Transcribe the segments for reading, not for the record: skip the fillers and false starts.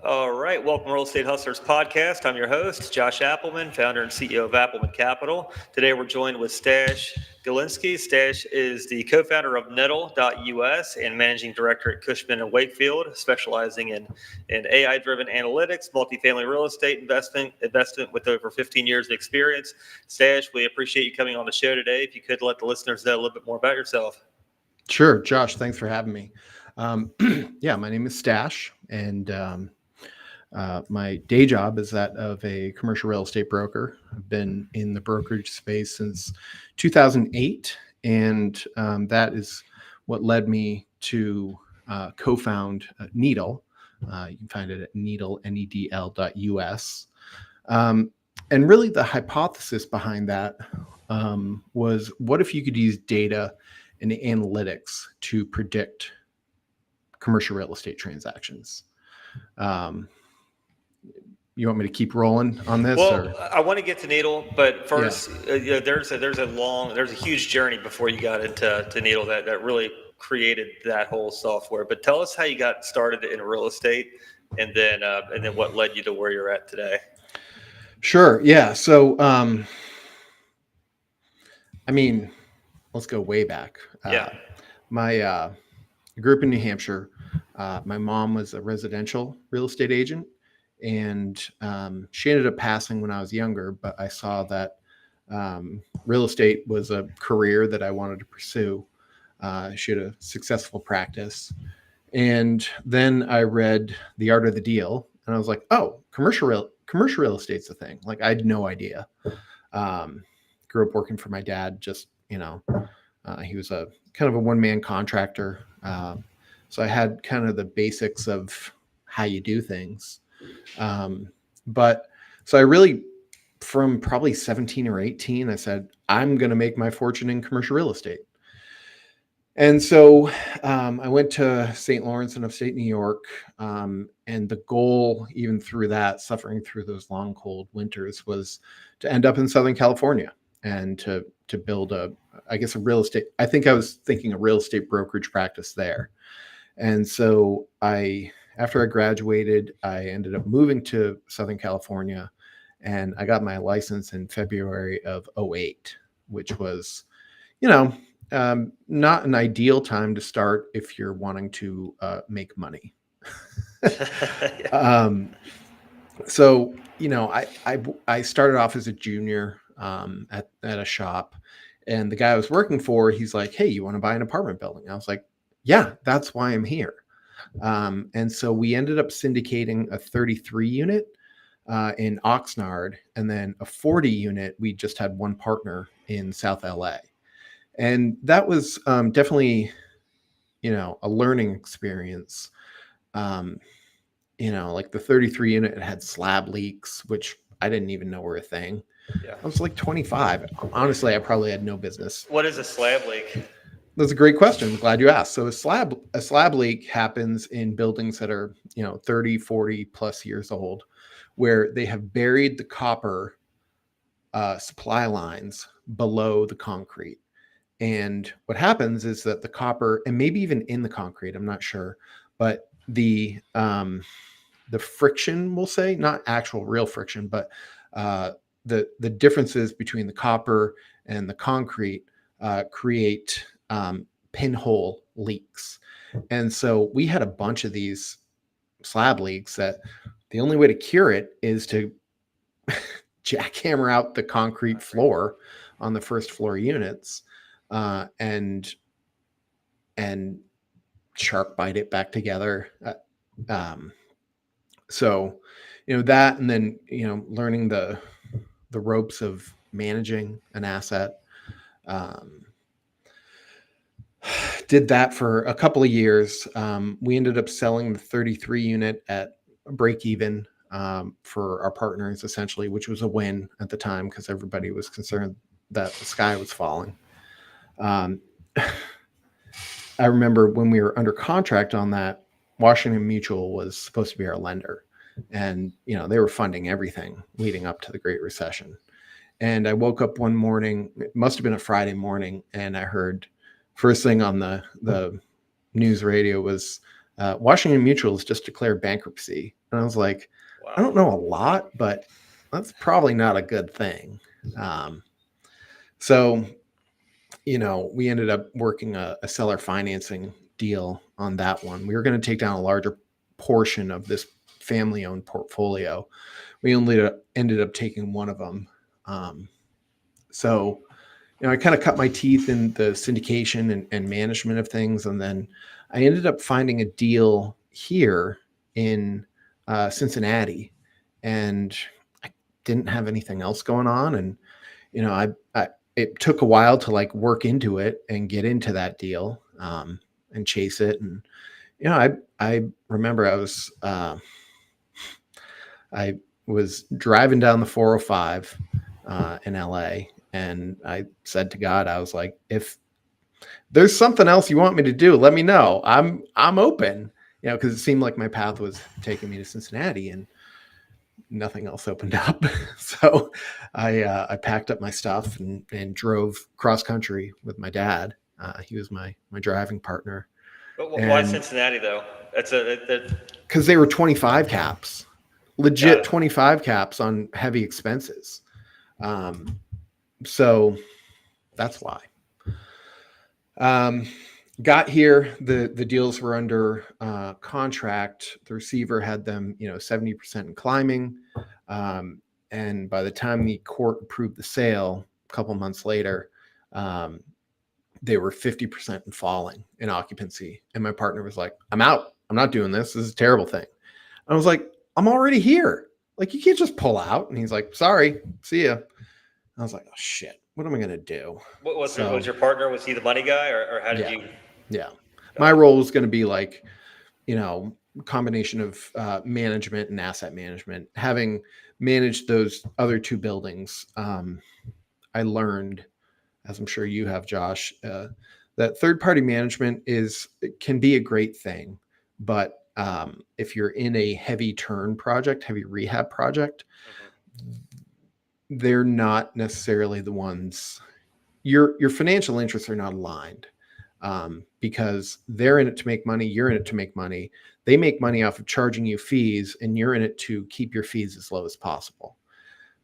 All right, welcome to Real Estate Hustlers Podcast. I'm your host, Josh Appleman, founder and CEO of Appleman Capital. Today we're joined with Stash Galinsky. Stash is the co-founder of Nettle.us and managing director at Cushman & Wakefield, specializing in AI-driven analytics, multifamily real estate investment with over 15 years of experience. Stash, we appreciate you coming on the show today. If you could let the listeners know a little bit more about yourself. Sure, Josh, thanks for having me. Yeah, my name is Stash, and my day job is that of a commercial real estate broker. I've been in the brokerage space since 2008, and that is what led me to co-found Needle. You can find it at nedl.us. And really the hypothesis behind that was, what if you could use data and analytics to predict commercial real estate transactions? You want me to keep rolling on this? Well, I want to get to Needle, but first, there's a huge journey before you got into Needle that really created that whole software. But tell us how you got started in real estate, and then what led you to where you're at today. Sure. Yeah. So, let's go way back. I grew up in New Hampshire. My mom was a residential real estate agent, and she ended up passing when I was younger, but I saw that real estate was a career that I wanted to pursue. She had a successful practice. And then I read The Art of the Deal, and I was like, oh, commercial real estate's a thing. Like, I had no idea. Grew up working for my dad, just, he was a kind of a one-man contractor. So I had kind of the basics of how you do things. But so I really, from probably 17 or 18, I said, I'm going to make my fortune in commercial real estate. And so I went to St. Lawrence in upstate New York. And the goal, even through that, suffering through those long, cold winters, was to end up in Southern California and to build a real estate. I think I was thinking a real estate brokerage practice there. And so after I graduated, I ended up moving to Southern California, and I got my license in February of 2008, which was, not an ideal time to start if you're wanting to make money. So, I started off as a junior at a shop, and the guy I was working for, he's like, hey, you want to buy an apartment building? I was like, yeah, that's why I'm here. And so we ended up syndicating a 33 unit in Oxnard, and then a 40 unit. We just had one partner in South LA. And that was definitely, a learning experience. Like the 33 unit, it had slab leaks, which I didn't even know were a thing. Yeah. I was like 25. Honestly, I probably had no business. What is a slab leak? That's a great question. I'm glad you asked. So a slab leak happens in buildings that are, 30, 40 plus years old, where they have buried the copper supply lines below the concrete. And what happens is that the copper, and maybe even in the concrete, I'm not sure, but the friction, we'll say, not actual real friction, but the differences between the copper and the concrete create pinhole leaks. And so we had a bunch of these slab leaks that the only way to cure it is to jackhammer out the concrete floor on the first floor units and shark bite it back together. So, that, and then, learning the ropes of managing an asset. Did that for a couple of years. We ended up selling the 33 unit at break even for our partners, essentially, which was a win at the time because everybody was concerned that the sky was falling. I remember when we were under contract on that, Washington Mutual was supposed to be our lender, and they were funding everything leading up to the Great Recession. And I woke up one morning, it must have been a Friday morning, and I heard first thing on the news radio was Washington Mutual has just declared bankruptcy. And I was like, Wow. I don't know a lot, but that's probably not a good thing. So, we ended up working a seller financing deal on that one. We were going to take down a larger portion of this family owned portfolio. We only ended up taking one of them. So, I kind of cut my teeth in the syndication and management of things. And then I ended up finding a deal here in Cincinnati, and I didn't have anything else going on. And, it took a while to like work into it and get into that deal and chase it. And, I remember I was driving down the 405 in LA, and I said to God, I was like, if there's something else you want me to do, let me know. I'm open, because it seemed like my path was taking me to Cincinnati and nothing else opened up. So I packed up my stuff and drove cross country with my dad. He was my driving partner. But why Cincinnati though? Because they were 25 caps, legit 25 caps on heavy expenses. So that's why. Got here, the deals were under contract. The receiver had them, 70% in climbing. And by the time the court approved the sale, a couple months later, they were 50% in falling in occupancy. And my partner was like, I'm out. I'm not doing this. This is a terrible thing. I was like, I'm already here. Like, you can't just pull out. And he's like, sorry, see ya. I was like, oh shit, what am I going to do? Was your partner, was he the money guy, or how did you? Yeah. My role was going to be like, combination of management and asset management. Having managed those other two buildings, I learned, as I'm sure you have, Josh, that third-party management can be a great thing, but if you're in a heavy rehab project, they're not necessarily the ones. Your financial interests are not aligned, because they're in it to make money. You're in it to make money. They make money off of charging you fees, and you're in it to keep your fees as low as possible.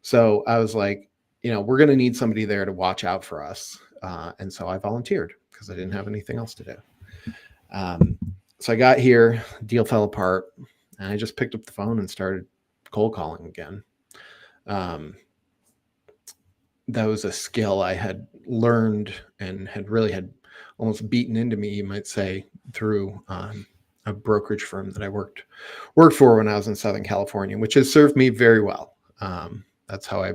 So I was like, we're going to need somebody there to watch out for us. And so I volunteered because I didn't have anything else to do. So I got here, deal fell apart, and I just picked up the phone and started cold calling again. That was a skill I had learned and had almost beaten into me, you might say, through a brokerage firm that I worked for when I was in Southern California, which has served me very well. That's how I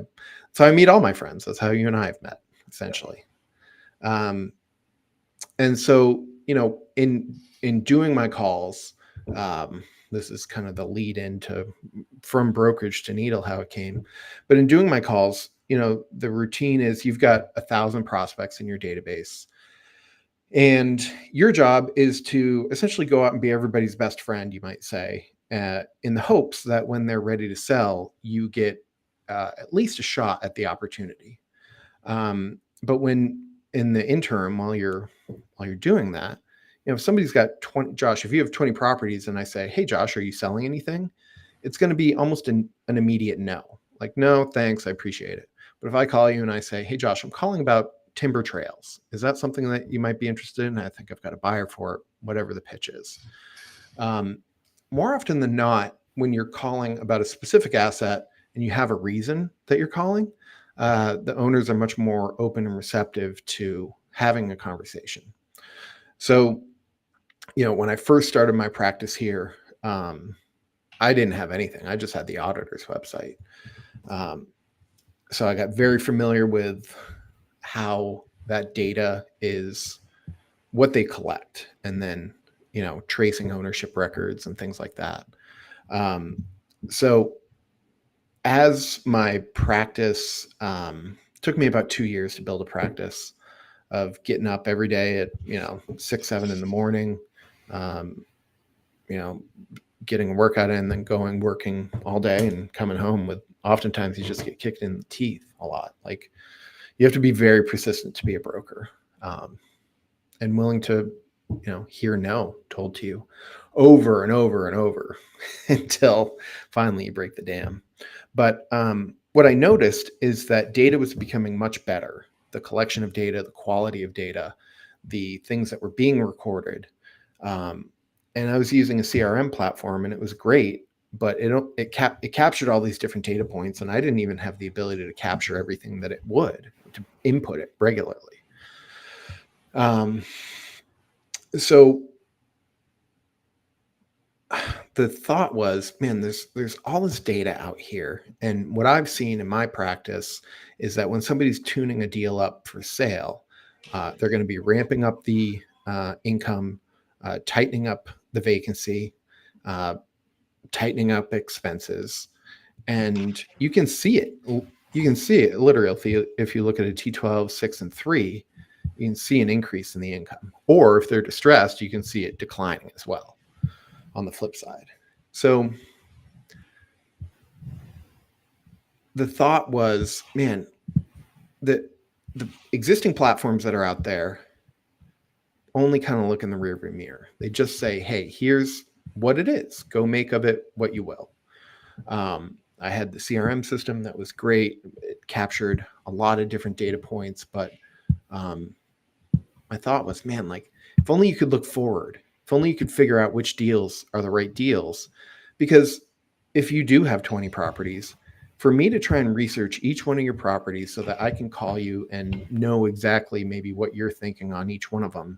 meet all my friends. That's how you and I have met, essentially. And so, in doing my calls, this is kind of the lead into from brokerage to needle, how it came. But in doing my calls, the routine is you've got 1,000 prospects in your database, and your job is to essentially go out and be everybody's best friend, you might say, in the hopes that when they're ready to sell, you get at least a shot at the opportunity. But when in the interim, while you're doing that, if somebody's got 20, Josh, if you have 20 properties and I say, hey, Josh, are you selling anything? It's going to be almost an immediate no. Like, no, thanks. I appreciate it. But if I call you and I say, hey, Josh, I'm calling about timber trails. Is that something that you might be interested in? I think I've got a buyer for it, whatever the pitch is. More often than not, when you're calling about a specific asset and you have a reason that you're calling, the owners are much more open and receptive to having a conversation. So, when I first started my practice here, I didn't have anything. I just had the auditor's website. So I got very familiar with how that data is, what they collect, and then, tracing ownership records and things like that. So as my practice, took me about 2 years to build a practice of getting up every day at, 6, 7 in the morning, getting a workout in, then working all day and coming home with, oftentimes you just get kicked in the teeth a lot. Like, you have to be very persistent to be a broker, and willing to, hear no told to you over and over and over until finally you break the dam. But what I noticed is that data was becoming much better. The collection of data, the quality of data, the things that were being recorded. And I was using a CRM platform, and it was great, but it captured all these different data points, and I didn't even have the ability to capture everything that it would, to input it regularly. So the thought was, man, there's all this data out here, and what I've seen in my practice is that when somebody's tuning a deal up for sale, they're going to be ramping up the income, tightening up the vacancy, tightening up expenses, and you can see it. You can see it literally if you look at a T12, 6, and 3. You can see an increase in the income, or if they're distressed, you can see it declining as well on the flip side. So the thought was, man, the existing platforms that are out there only kind of look in the rearview mirror. They just say, hey, here's what it is. Go make of it what you will. I had the CRM system that was great. It captured a lot of different data points, but my thought was, man, like, if only you could look forward, if only you could figure out which deals are the right deals. Because if you do have 20 properties, for me to try and research each one of your properties so that I can call you and know exactly maybe what you're thinking on each one of them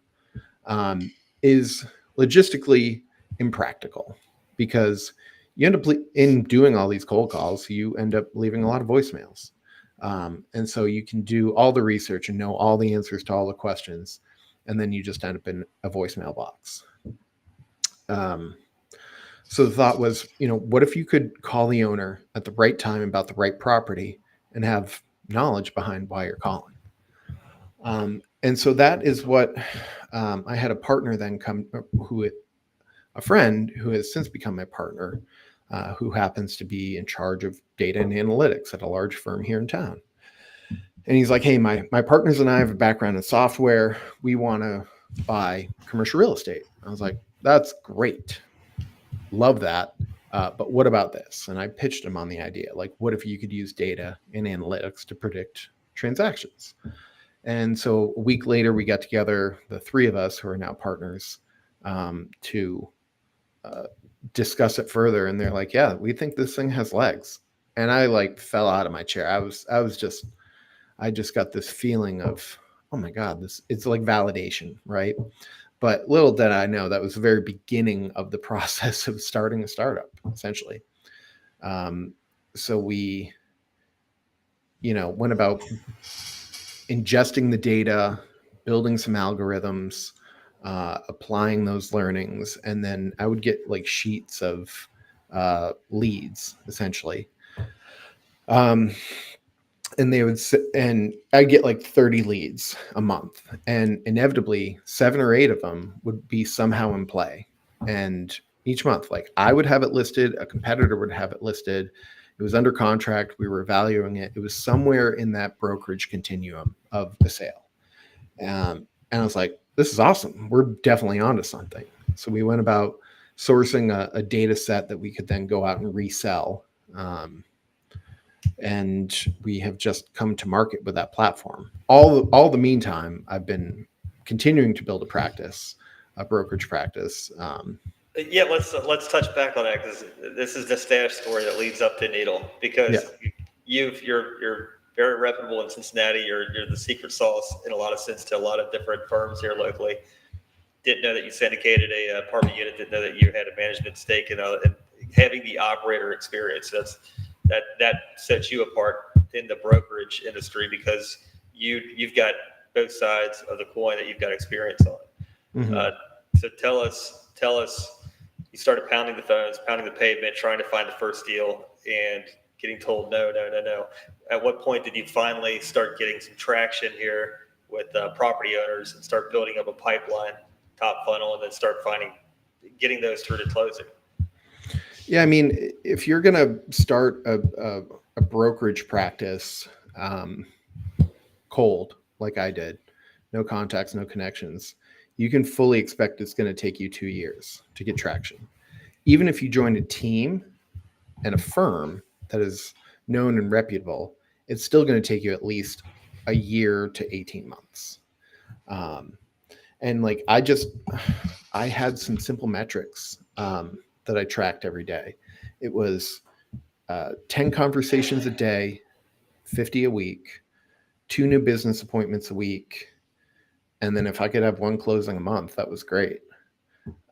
is logistically impractical, because you end up in doing all these cold calls, you end up leaving a lot of voicemails. And so you can do all the research and know all the answers to all the questions, and then you just end up in a voicemail box. So the thought was, what if you could call the owner at the right time about the right property and have knowledge behind why you're calling? And so that is what I had a partner then a friend who has since become my partner, who happens to be in charge of data and analytics at a large firm here in town. And he's like, hey, my partners and I have a background in software. We want to buy commercial real estate. I was like, that's great. Love that. But what about this? And I pitched him on the idea, like, what if you could use data and analytics to predict transactions? And so a week later, we got together, the three of us who are now partners, to discuss it further. And they're like, yeah, we think this thing has legs. And I fell out of my chair. I just got this feeling of, oh my God, it's like validation, right? But little did I know that was the very beginning of the process of starting a startup, essentially. So we, went about ingesting the data, building some algorithms, applying those learnings, and then I would get like sheets of leads, essentially. And they would and I'd get like 30 leads a month, and inevitably 7 or 8 of them would be somehow in play. And each month, like, I would have it listed, a competitor would have it listed, it was under contract, we were evaluating it, it was somewhere in that brokerage continuum of the sale. And I was like, this is awesome, we're definitely onto something. So we went about sourcing a data set that we could then go out and resell. And we have just come to market with that platform. All the meantime, I've been continuing to build a brokerage practice. Yeah, let's touch back on that, because this is the stash story that leads up to Needle. Because you're very reputable in Cincinnati. You're the secret sauce in a lot of sense to a lot of different firms here locally. Didn't know that you syndicated a apartment unit. Didn't know that you had a management stake in having the operator experience. That sets you apart in the brokerage industry, because you've got both sides of the coin that you've got experience on. Mm-hmm. So tell us, you started pounding the phones, pounding the pavement, trying to find the first deal, and getting told no. At what point did you finally start getting some traction here with property owners and start building up a pipeline, top funnel, and then start getting those through to closing? Yeah, I mean, if you're going to start a brokerage practice cold, like I did, no contacts, no connections, you can fully expect it's going to take you 2 years to get traction. Even if you join a team and a firm that is known and reputable, it's still going to take you at least a year to 18 months. And like, I had some simple metrics that I tracked every day. It was 10 conversations a day, 50 a week, 2 new business appointments a week. And then if I could have 1 closing a month, that was great.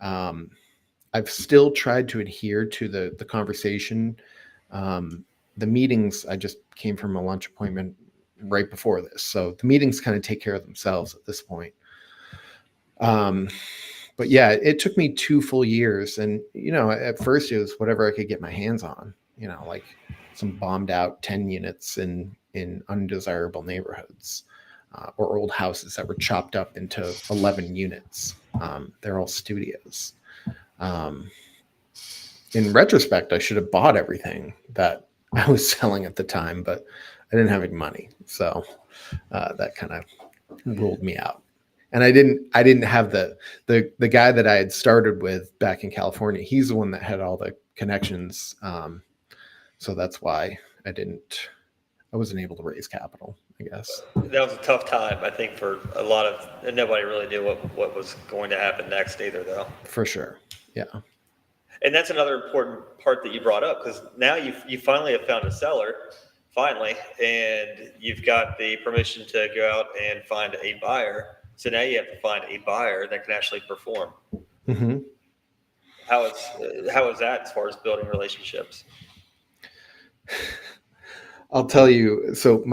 I've still tried to adhere to the conversation. The meetings, I just came from a lunch appointment right before this. So the meetings kind of take care of themselves at this point. But yeah, it took me 2 full years. And, at first it was whatever I could get my hands on, like some bombed out 10 units in undesirable neighborhoods, or old houses that were chopped up into 11 units. They're all studios. In retrospect, I should have bought everything that I was selling at the time, but I didn't have any money. So that kind of ruled me out. And I didn't have the guy that I had started with back in California. He's the one that had all the connections. So that's why I wasn't able to raise capital, I guess. That was a tough time, I think, for a lot of, and nobody really knew what was going to happen next either, though. For sure. Yeah. And that's another important part that you brought up, because now you finally have found a seller, finally, and you've got the permission to go out and find a buyer. So now you have to find a buyer that can actually perform. Mm-hmm. How is that as far as building relationships? I'll tell you. So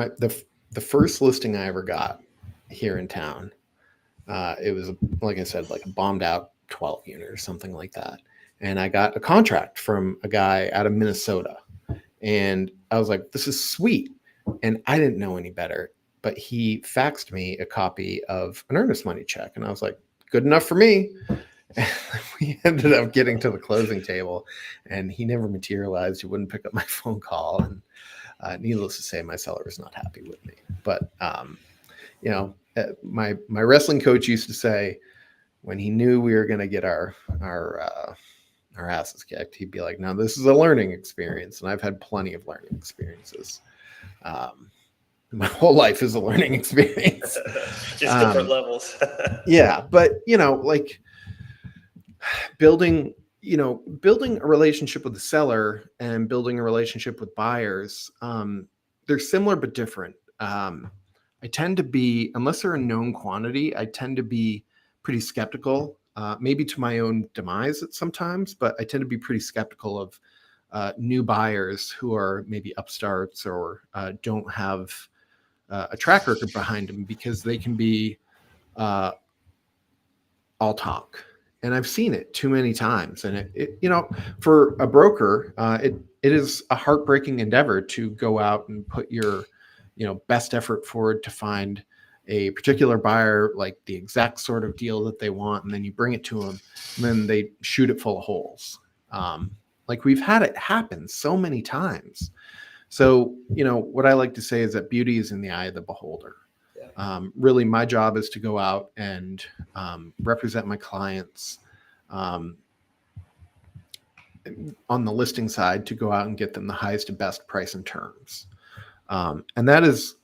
the first listing I ever got here in town, it was, like I said, like a bombed out 12 unit or something like that. And I got a contract from a guy out of Minnesota. And I was like, this is sweet. And I didn't know any better, but he faxed me a copy of an earnest money check. And I was like, good enough for me. And we ended up getting to the closing table, and he never materialized. He wouldn't pick up my phone call. And needless to say, my seller was not happy with me. But, my wrestling coach used to say, when he knew we were going to get our asses kicked, he'd be like, now this is a learning experience. And I've had plenty of learning experiences. My whole life is a learning experience. Just different levels. Yeah. But, like building a relationship with the seller and building a relationship with buyers, they're similar but different. I tend to be, unless they're a known quantity, I tend to be pretty skeptical, maybe to my own demise at sometimes, but I tend to be pretty skeptical of new buyers who are maybe upstarts or don't have a track record behind them, because they can be all talk. And I've seen it too many times. And it for a broker, it is a heartbreaking endeavor to go out and put your, best effort forward to find a particular buyer, like the exact sort of deal that they want. And then you bring it to them, and then they shoot it full of holes. Like we've had it happen so many times. So, what I like to say is that beauty is in the eye of the beholder. Really, my job is to go out and represent my clients on the listing side, to go out and get them the highest and best price and terms. And that is,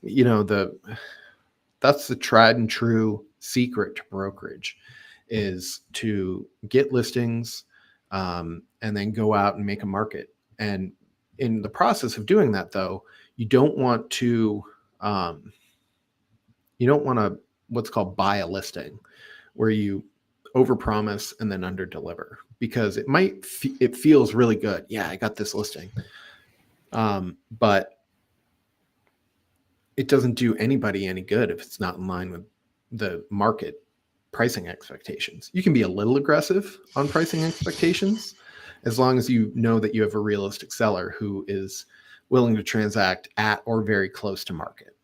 that's the tried and true secret to brokerage, is to get listings and then go out and make a market. And in the process of doing that, though, you don't want to what's called buy a listing, where you overpromise and then underdeliver, because it feels really good. Yeah, I got this listing. But it doesn't do anybody any good if it's not in line with the market pricing expectations. You can be a little aggressive on pricing expectations, as long as you know that you have a realistic seller who is willing to transact at or very close to market.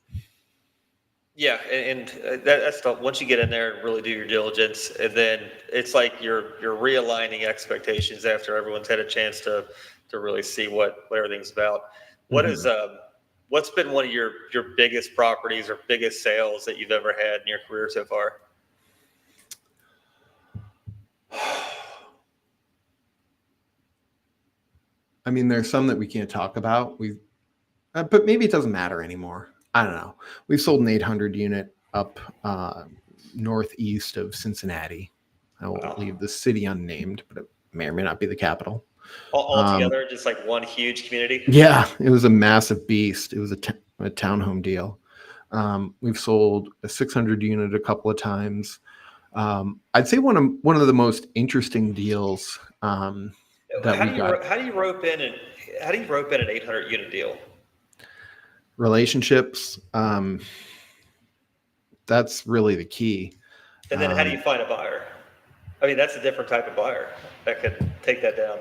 Yeah, and that's the, once you get in there and really do your diligence, and then it's like you're realigning expectations after everyone's had a chance to really see what everything's about. What is what's been one of your biggest properties or biggest sales that you've ever had in your career so far? I mean, there's some that we can't talk about. But maybe it doesn't matter anymore. I don't know. We've sold an 800 unit up northeast of Cincinnati. I will leave the city unnamed, but it may or may not be the capital. Altogether, just like one huge community. Yeah, it was a massive beast. It was a townhome deal. We've sold a 600 unit a couple of times. I'd say one of the most interesting deals that we got. How do you rope in an 800 unit deal? Relationships. That's really the key. And then how do you find a buyer? I mean, that's a different type of buyer that could take that down.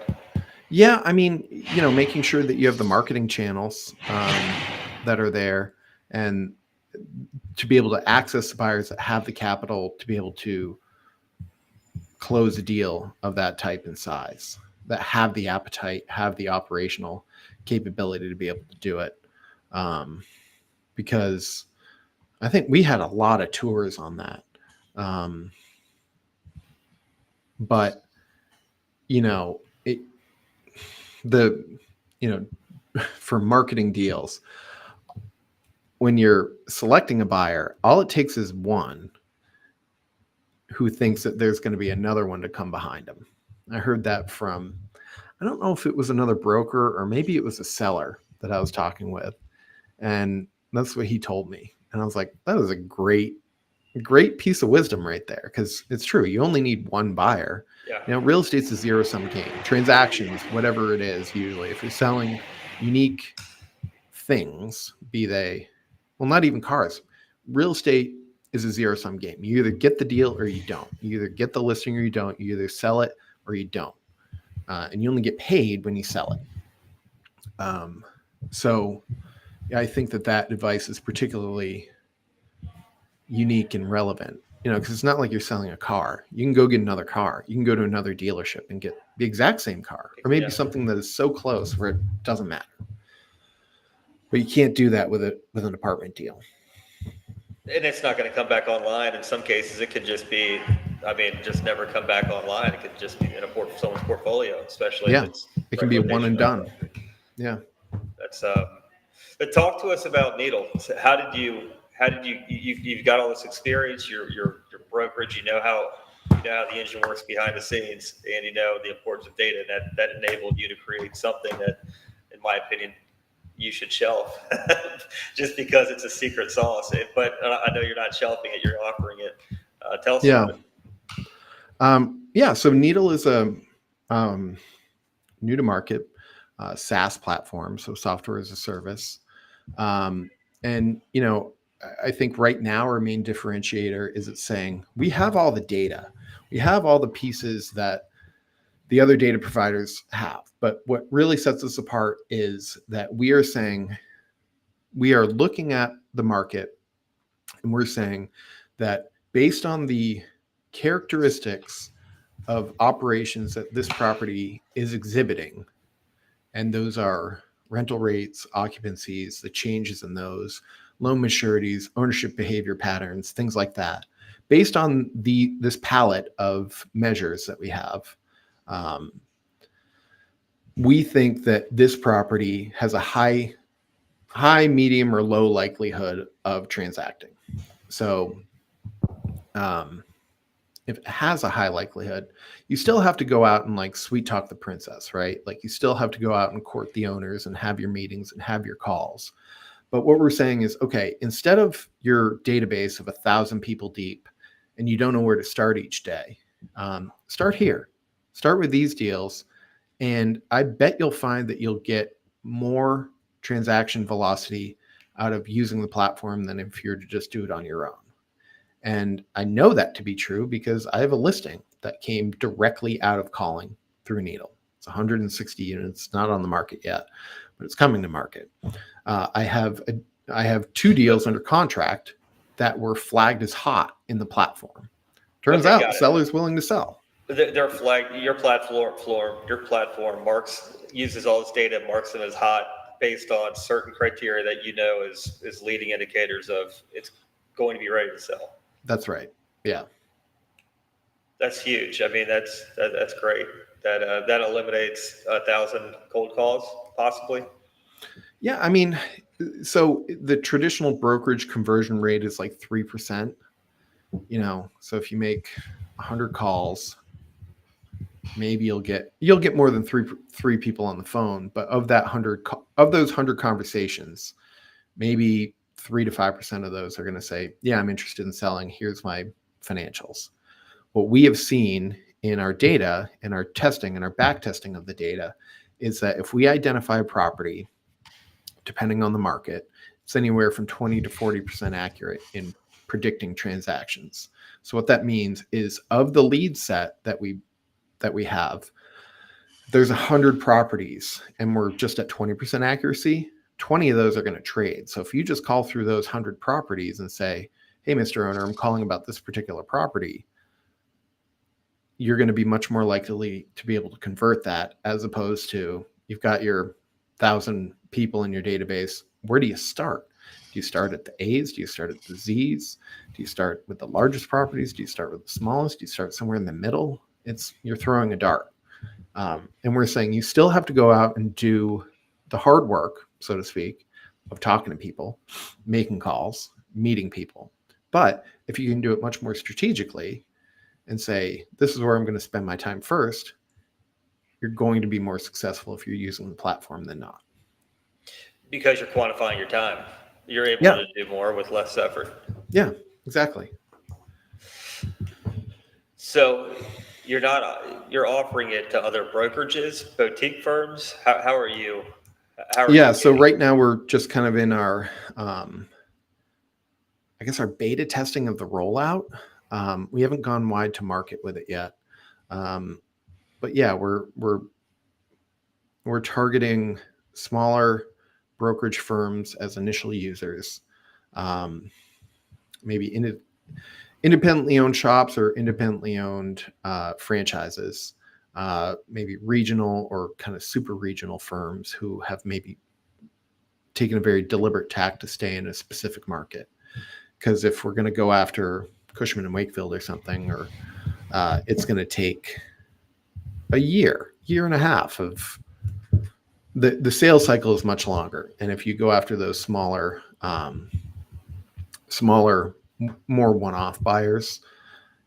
Yeah, I mean, making sure that you have the marketing channels that are there, and to be able to access the buyers that have the capital to be able to close a deal of that type and size, that have the appetite, have the operational capability to be able to do it. Because I think we had a lot of tours on that. But for marketing deals, when you're selecting a buyer, all it takes is one who thinks that there's going to be another one to come behind them. I heard that from, I don't know if it was another broker or maybe it was a seller that I was talking with. And that's what he told me. And I was like, that is a great piece of wisdom right there. Because it's true. You only need one buyer. Yeah. Real estate's a zero-sum game. Transactions, whatever it is, usually, if you're selling unique things, be they, well, not even cars. Real estate is a zero-sum game. You either get the deal or you don't. You either get the listing or you don't. You either sell it or you don't. And you only get paid when you sell it. So I think that advice is particularly unique and relevant, because it's not like you're selling a car. You can go get another car. You can go to another dealership and get the exact same car, or maybe something that is so close where it doesn't matter. But you can't do that with an apartment deal. And it's not going to come back online. In some cases, it could just be, just never come back online. It could just be in someone's portfolio, especially if it's it can be a one and done. Yeah. That's but talk to us about Needle. So how did you've got all this experience, your brokerage, you know how the engine works behind the scenes, and the importance of data, and that enabled you to create something that, in my opinion, you should shelf just because it's a secret sauce. But I know you're not shelving it, you're offering it. Tell us about it. So Needle is a new to market SaaS platform, so software as a service. And I think right now our main differentiator is it's saying we have all the data, we have all the pieces that the other data providers have. But what really sets us apart is that we are saying we are looking at the market and we're saying that based on the characteristics of operations that this property is exhibiting, and those are rental rates, occupancies, the changes in those, loan maturities, ownership behavior patterns, things like that. Based on this palette of measures that we have, we think that this property has a high, medium, or low likelihood of transacting. So if it has a high likelihood, you still have to go out and sweet talk the princess, right? You still have to go out and court the owners and have your meetings and have your calls. But what we're saying is, okay, instead of your database of 1,000 people deep and you don't know where to start each day, start here. Start with these deals. And I bet you'll find that you'll get more transaction velocity out of using the platform than if you were to just do it on your own. And I know that to be true because I have a listing that came directly out of calling through Needle. It's 160 units, not on the market yet, but it's coming to market. I have 2 deals under contract that were flagged as hot in the platform. Turns out the seller's willing to sell. They're flagged. Your platform uses all this data, marks them as hot based on certain criteria that is leading indicators of it's going to be ready to sell. That's right. Yeah. That's huge. That's great. that eliminates 1,000 cold calls, possibly. Yeah, I mean, so the traditional brokerage conversion rate is like 3%. So if you make 100 calls, maybe you'll get more than three people on the phone. But of those 100 conversations, maybe 3 to 5% of those are going to say, "Yeah, I'm interested in selling. Here's my financials." What we have seen in our data, in our testing, and our back testing of the data, is that if we identify a property, depending on the market, it's anywhere from 20 to 40% accurate in predicting transactions. So what that means is, of the lead set that we have, there's 100 properties and we're just at 20% accuracy. 20 of those are going to trade. So if you just call through those 100 properties and say, "Hey, Mr. Owner, I'm calling about this particular property," you're going to be much more likely to be able to convert that, as opposed to you've got your 1,000 people in your database. Where do you start? Do you start at the A's? Do you start at the Z's? Do you start with the largest properties? Do you start with the smallest? Do you start somewhere in the middle? You're throwing a dart. And we're saying you still have to go out and do the hard work, so to speak, of talking to people, making calls, meeting people. But if you can do it much more strategically and say, "This is where I'm going to spend my time first," you're going to be more successful if you're using the platform than not. Because you're quantifying your time. You're able to do more with less effort. Yeah, exactly. So you're offering it to other brokerages, boutique firms. How are you? So right now we're just kind of in our, I guess, our beta testing of the rollout. We haven't gone wide to market with it yet. But yeah, we're targeting smaller brokerage firms as initial users, maybe independently owned shops or independently owned franchises, maybe regional or kind of super regional firms who have maybe taken a very deliberate tack to stay in a specific market. Because if we're going to go after Cushman and Wakefield or something, or it's going to take a year and a half of the sales cycle is much longer. And if you go after those smaller, more one-off buyers,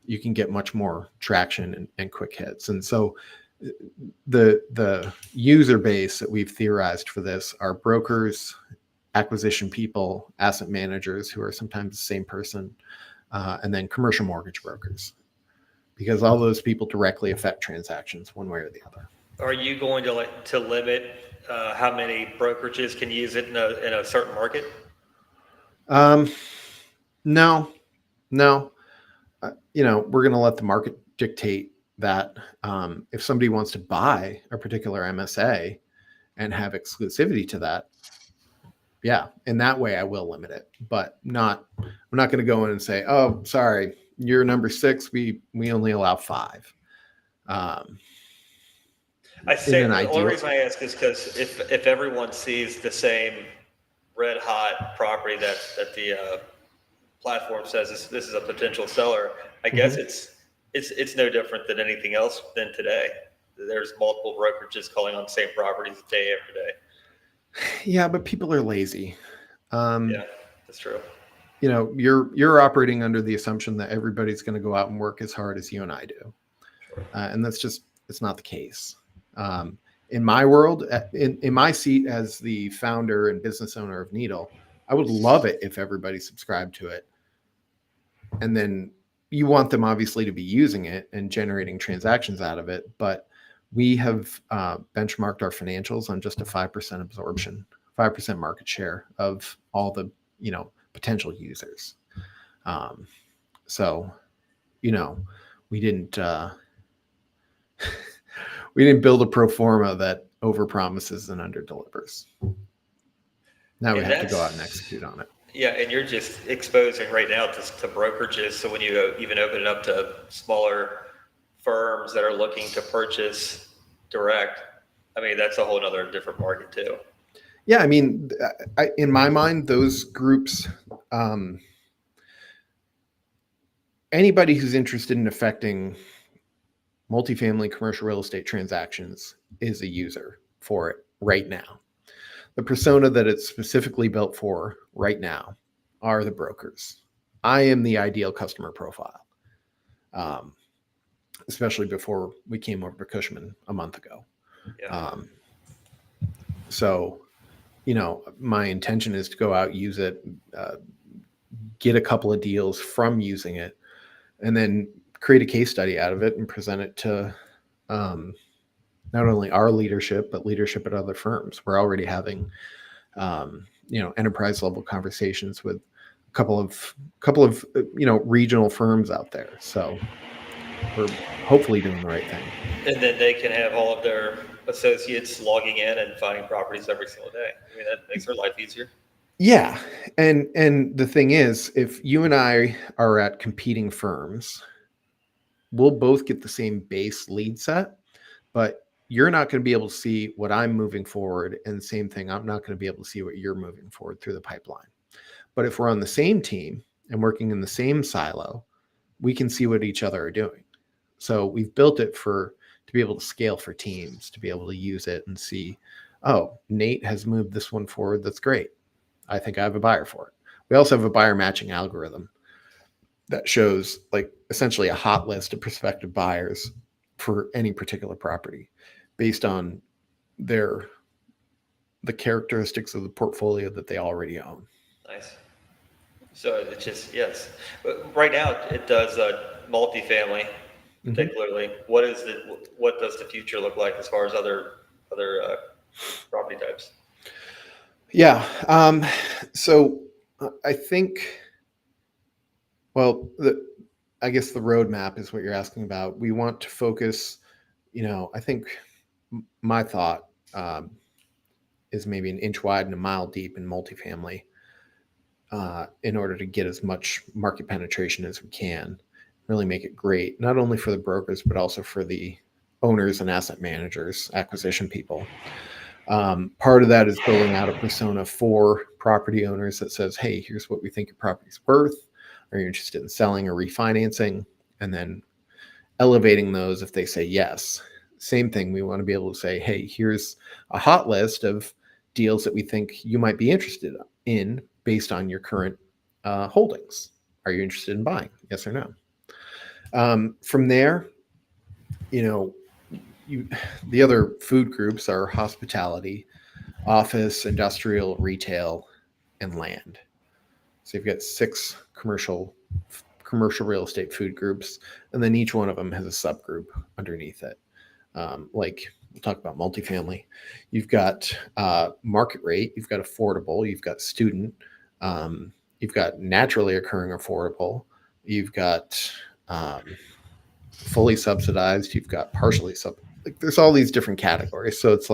you can get much more traction and quick hits. And so the user base that we've theorized for this are brokers, acquisition people, asset managers who are sometimes the same person, and then commercial mortgage brokers, because all those people directly affect transactions one way or the other. Are you going to limit how many brokerages can use it in a certain market? No. We're going to let the market dictate that. If somebody wants to buy a particular MSA and have exclusivity to that, yeah, in that way I will limit it, but we're not going to go in and say, "Oh, sorry, you're number 6. We only allow 5." I say the only reason I ask is because if everyone sees the same red hot property that the platform says this is a potential seller, I guess it's no different than anything else than today. There's multiple brokerages calling on the same properties day after day. Yeah, but people are lazy. Yeah, that's true. You're operating under the assumption that everybody's going to go out and work as hard as you and I do. Sure. And it's not the case. In my world, in my seat as the founder and business owner of Needle, I would love it if everybody subscribed to it. And then you want them obviously to be using it and generating transactions out of it. But we have benchmarked our financials on just a 5% absorption, 5% market share of all the, potential users. So, we didn't build a pro forma that overpromises and underdelivers. Now we have to go out and execute on it. Yeah, and you're just exposing right now to brokerages. So when you even open it up to smaller firms that are looking to purchase direct, I mean, that's a whole other different market too. Yeah, I mean, in my mind, those groups, anybody who's interested in affecting multifamily commercial real estate transactions is a user for it right now. The persona that it's specifically built for right now are the brokers. I am the ideal customer profile, especially before we came over to Cushman a month ago. Yeah. So, my intention is to go out, use it, get a couple of deals from using it, and then create a case study out of it and present it to not only our leadership, but leadership at other firms. We're already having, enterprise level conversations with a couple of regional firms out there. So we're hopefully doing the right thing. And then they can have all of their associates logging in and finding properties every single day. I mean, that makes their life easier. Yeah. And the thing is, if you and I are at competing firms, we'll both get the same base lead set, but you're not going to be able to see what I'm moving forward. And the same thing, I'm not going to be able to see what you're moving forward through the pipeline. But if we're on the same team and working in the same silo, we can see what each other are doing. So we've built it to be able to scale for teams, to be able to use it and see, oh, Nate has moved this one forward. That's great. I think I have a buyer for it. We also have a buyer matching algorithm that shows like essentially a hot list of prospective buyers for any particular property based on the characteristics of the portfolio that they already own. Nice. So it's just, yes. But right now it does multifamily, particularly. What does the future look like as far as other property types? Yeah. So I think, well, I guess the roadmap is what you're asking about. We want to focus, I think my thought is maybe an inch wide and a mile deep in multifamily in order to get as much market penetration as we can, really make it great, not only for the brokers, but also for the owners and asset managers, acquisition people. Part of that is building out a persona for property owners that says, hey, here's what we think your property's worth. Are you interested in selling or refinancing? And then elevating those if they say yes. Same thing, we want to be able to say, hey, here's a hot list of deals that we think you might be interested in based on your current holdings. Are you interested in buying? Yes or no? From there, the other food groups are hospitality, office, industrial, retail, and land. So you've got 6 commercial real estate food groups, and then each one of them has a subgroup underneath it. Like we'll talk about multifamily. You've got market rate, you've got affordable, you've got student, you've got naturally occurring affordable, you've got fully subsidized, you've got partially like there's all these different categories. So it's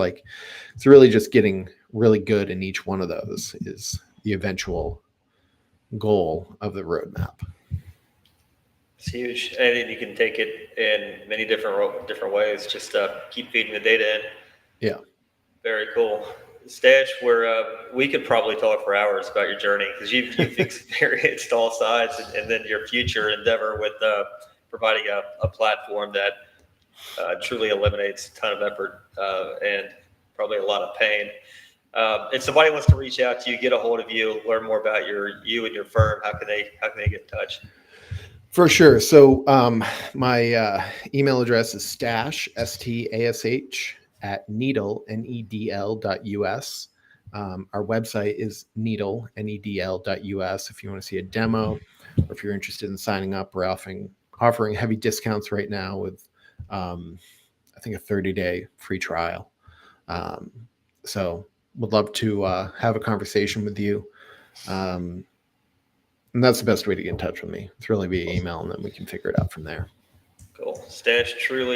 really just getting really good in each one of those is the eventual goal of the roadmap. It's huge, and you can take it in many different ways. Just keep feeding the data in. Yeah. Very cool. Stash, we could probably talk for hours about your journey because you've experienced all sides, and then your future endeavor with providing a platform that truly eliminates a ton of effort and probably a lot of pain. If somebody wants to reach out to you, get a hold of you, learn more about you and your firm, how can they get in touch? For sure. So my email address is stash, STASH, at needle, NEDL.us. Our website is needle, NEDL.us. If you want to see a demo, or if you're interested in signing up, we're offering heavy discounts right now with, I think, a 30-day free trial. So would love to have a conversation with you. And that's the best way to get in touch with me. It's really via email, and then we can figure it out from there. Cool. Stash truly